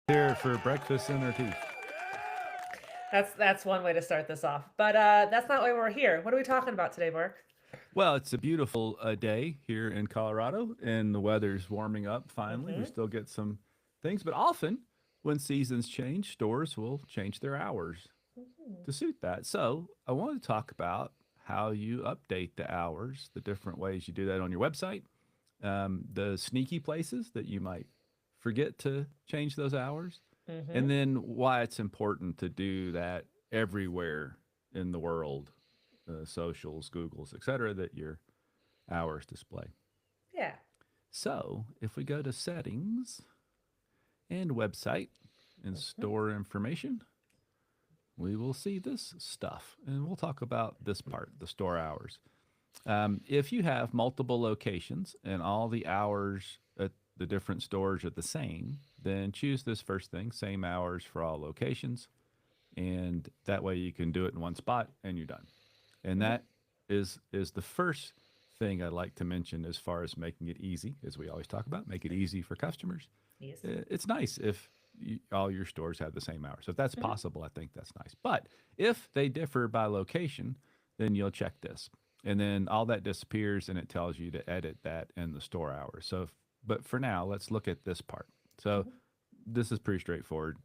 Here for breakfast and our teeth. That's one way to start this off. But that's not why we're here. What are we talking about today, Mark? Well, it's a beautiful day here in Colorado, and the weather's warming up finally. We Mm-hmm. still get some things, but often when seasons change, stores will change their hours Mm-hmm. to suit that. So I want to talk about how you update the hours, the different ways you do that on your website, the sneaky places that you might forget to change those hours, Mm-hmm. and then why it's important to do that everywhere in the world, socials, Googles, etc., that your hours display. Yeah. So if we go to settings and website and Mm-hmm. store information, we will see this stuff. And we'll talk about this part, the store hours. If you have multiple locations and all the hours at the different stores are the same, then choose this first thing, same hours for all locations. And that way you can do it in one spot and you're done. And Mm-hmm. that is the first thing I'd like to mention as far as making it easy, as we always talk about, make it easy for customers. Yes. It's nice if all your stores have the same hours. So if that's Mm-hmm. possible, I think that's nice. But if they differ by location, then you'll check this. And then all that disappears and it tells you to edit that in the store hours. So, but for now, let's look at this part. So Mm-hmm. this is pretty straightforward.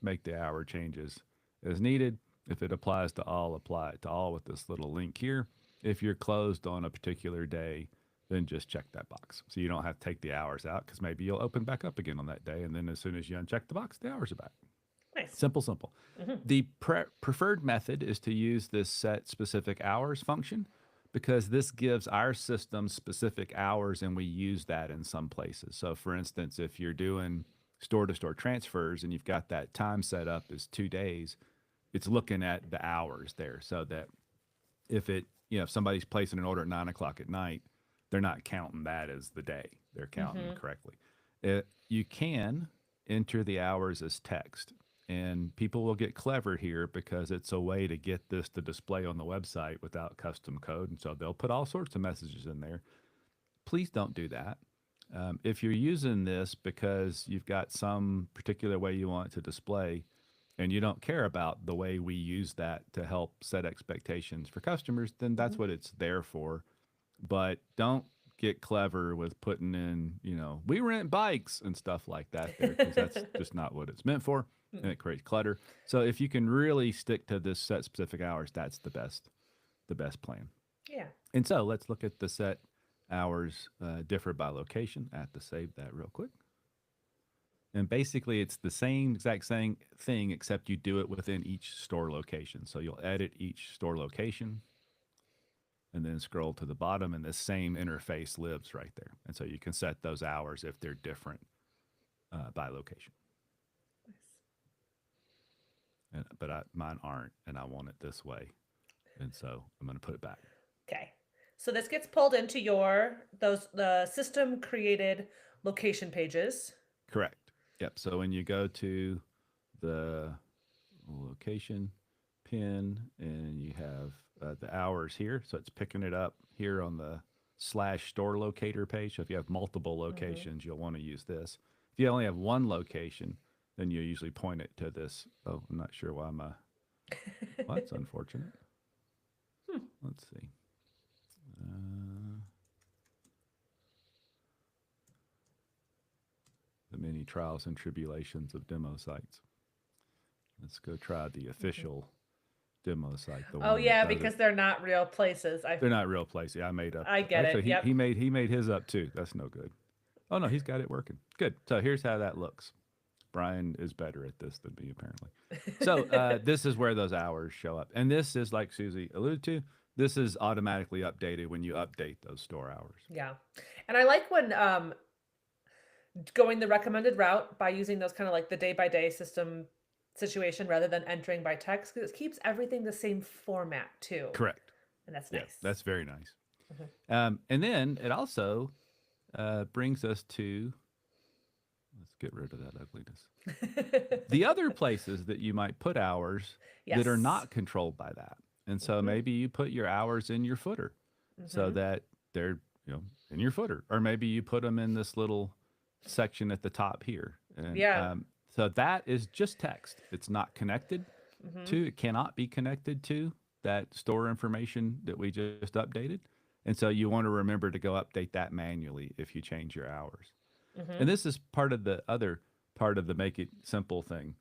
Make the hour changes as needed. If it applies to all, apply it to all with this little link here. If you're closed on a particular day, then just check that box. So you don't have to take the hours out because maybe you'll open back up again on that day. And then as soon as you uncheck the box, the hours are back. Nice. Simple, simple. Mm-hmm. The preferred method is to use this set specific hours function because this gives our system specific hours and we use that in some places. So, for instance, if you're doing store to store transfers and you've got that time set up as 2 days, it's looking at the hours there so that if somebody's placing an order at 9 o'clock at night, they're not counting that as the day. They're counting Mm-hmm. correctly. You can enter the hours as text, and people will get clever here because it's a way to get this to display on the website without custom code. And so they'll put all sorts of messages in there. Please don't do that. If you're using this because you've got some particular way you want it to display, and you don't care about the way we use that to help set expectations for customers, then Mm-hmm. that's what it's there for. But don't get clever with putting in, we rent bikes and stuff like that there because that's just not what it's meant for and it creates clutter. So if you can really stick to this set specific hours, that's the best plan. Yeah. And so let's look at the set hours differ by location. I have to save that real quick. And basically, it's the same exact same thing, except you do it within each store location. So you'll edit each store location and then scroll to the bottom, and the same interface lives right there. And so you can set those hours if they're different by location. Nice. But mine aren't, and I want it this way. And so I'm going to put it back. Okay. So this gets pulled into your those the system created location pages. Correct. Yep. So when you go to the location pin and you have the hours here, so it's picking it up here on the slash store locator page. So if you have multiple Mm-hmm. locations, you'll want to use this. If you only have one location, then you usually point it to this. Oh, I'm not sure why my. Well, that's unfortunate. Hmm. Let's see. Uh, the many trials and tribulations of demo sites. Let's go try the Mm-hmm. official demo site, the Oh one that yeah, does it. because they're not real places. They're not real places. I made up. I get it. Actually, he, Yep. he made he made his up too. That's no good. Oh no, he's got it working. Good. So here's how that looks. Brian is better at this than me apparently. So this is where those hours show up, and this is like Susie alluded to. This is automatically updated when you update those store hours. Yeah. And I like when going the recommended route by using those kind of like the day by day system situation rather than entering by text because it keeps everything the same format too. Correct. And that's Yeah, nice. that's very nice. Mhm. And then it also brings us to. Let's get rid of that ugliness. The other places that you might put hours that are Yes. not controlled by that. And so Mm-hmm. maybe you put your hours in your footer so Mm-hmm. that they're, in your footer. Or maybe you put them in this little section at the top here. And Yeah. So that is just text. It's not connected Hmm. to, it cannot be connected to that store information that we just updated. And so you want to remember to go update that manually if you change your hours. And Hmm. this is part of the other part of the make it simple thing.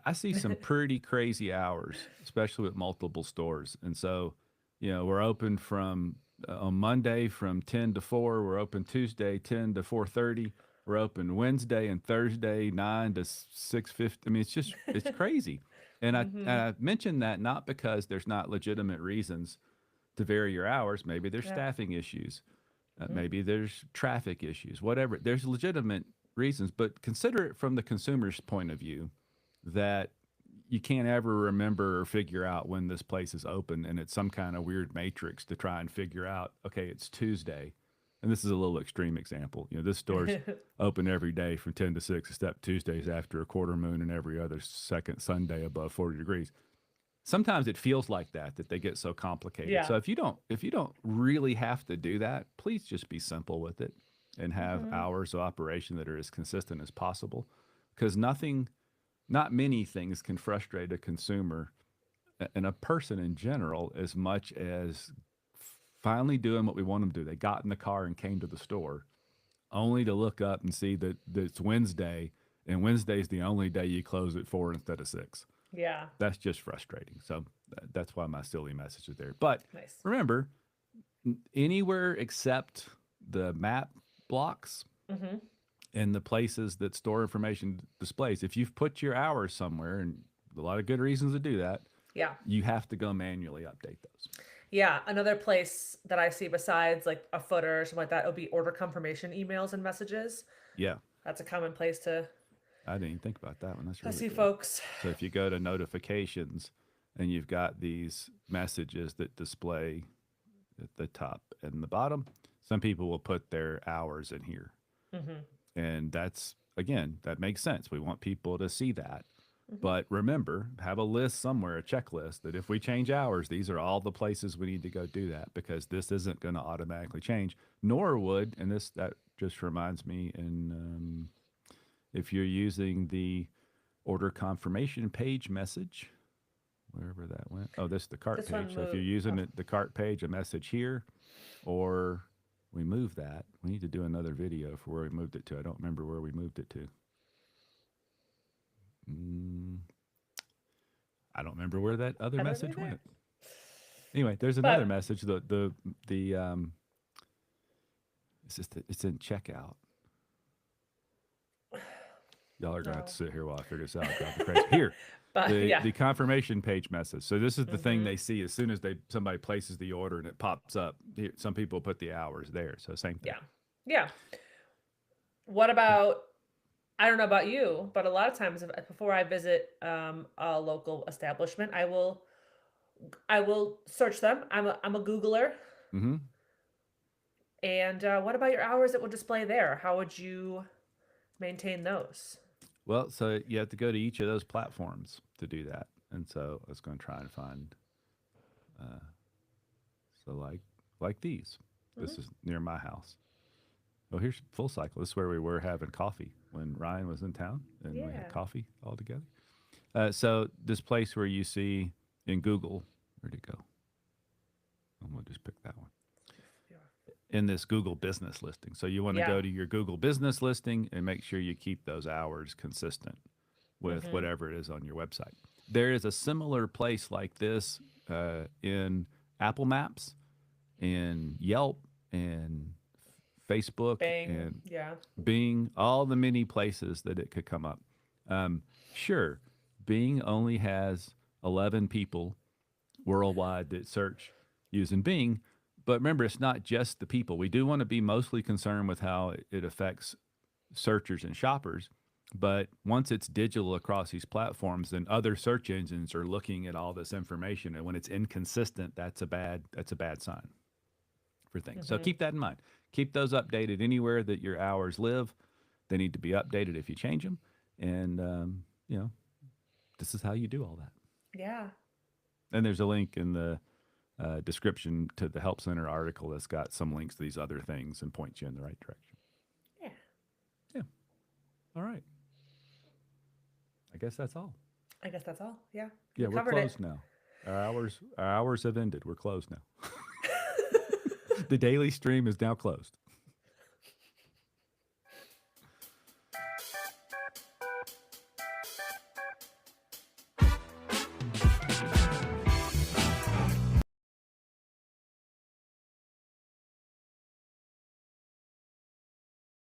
I see some pretty crazy hours, especially with multiple stores. And so, we're open from on Monday from 10 to 4, we're open Tuesday 10 to 4:30, we're open Wednesday and Thursday 9 to 6:50. I mean, it's crazy. And Hmm. I mentioned that not because there's not legitimate reasons to vary your hours. Maybe there's Yeah. staffing issues. Hmm. Maybe there's traffic issues, whatever. There's legitimate reasons, but consider it from the consumer's point of view that you can't ever remember or figure out when this place is open. And it's some kind of weird matrix to try and figure out, okay, it's Tuesday. And this is a little extreme example. This store's open every day from 10 to 6, except Tuesdays after a quarter moon and every other second Sunday above 40 degrees. Sometimes it feels like that they get so complicated. Yeah. So if you don't really have to do that, please just be simple with it and have Hmm. hours of operation that are as consistent as possible, because not many things can frustrate a consumer and a person in general as much as finally doing what we want them to do. They got in the car and came to the store only to look up and see that it's Wednesday, and Wednesday's the only day you close at 4 instead of 6. Yeah. That's just frustrating. So that's why my silly message is there. But Nice. remember, anywhere except the map blocks Hmm. and the places that store information displays, if you've put your hours somewhere, and a lot of good reasons to do that, Yeah. you have to go manually update those. Yeah. Another place that I see besides like a footer or something like that would be order confirmation emails and messages. Yeah, That's a common place I didn't even think about that one. That's to really see good. folks. So if you go to notifications and you've got these messages that display at the top and the bottom, some people will put their hours in here. Hmm. And that's, again, that makes sense. We want people to see that. Hmm. But remember, have a list somewhere, a checklist that if we change hours, these are all the places we need to go do that, because this isn't going to automatically change, nor would, and that just reminds me, if you're using the order confirmation page message, wherever that went. Oh, this is the cart This one page. So if you're moved. using Oh, it, the cart page, a message here, or we move that. We need to do another video for where we moved it to. I don't remember where we moved it to. Mm, I don't remember where that other I don't message either. went. Anyway, there's another But message. The it's in checkout. Y'all are gonna have to no. sit here while I figure this out. Drive me crazy. Here, But the yeah. the confirmation page message. So this is the thing Hmm. they see as soon as somebody places the order and it pops up. Some people put the hours there. So same thing. Yeah. Yeah. What about, I don't know about you, but a lot of times before I visit a local establishment, I will search them. I'm a Googler. Mm-hmm. And what about your hours that will display there? How would you maintain those? Well, so you have to go to each of those platforms to do that. And so I was going to try and find, uh, so like these. Hmm. This is near my house. Oh, here's Full Cycle. This is where we were having coffee when Ryan was in town, and we had Yeah. coffee all together. So this place where you see in Google, where'd it go? I'm gonna just pick that one in this Google business listing. So you want to Yeah. go to your Google business listing and make sure you keep those hours consistent with Hmm. whatever it is on your website. There is a similar place like this in Apple Maps, in Yelp, and Facebook, Bang. and Yeah. Bing, all the many places that it could come up. Sure, Bing only has 11 people worldwide that search using Bing. But remember, it's not just the people. We do want to be mostly concerned with how it affects searchers and shoppers. But once it's digital across these platforms, then other search engines are looking at all this information. And when it's inconsistent, that's a bad sign for things. So Hmm. keep that in mind. Keep those updated anywhere that your hours live. They need to be updated if you change them. And, this is how you do all that. Yeah. And there's a link in the description to the Help Center article that's got some links to these other things and points you in the right direction. Yeah. Yeah. All right. guess that's all. I guess that's all. Yeah. Yeah, You we're covered it. closed now. Our hours have ended. We're closed now. The daily stream is now closed.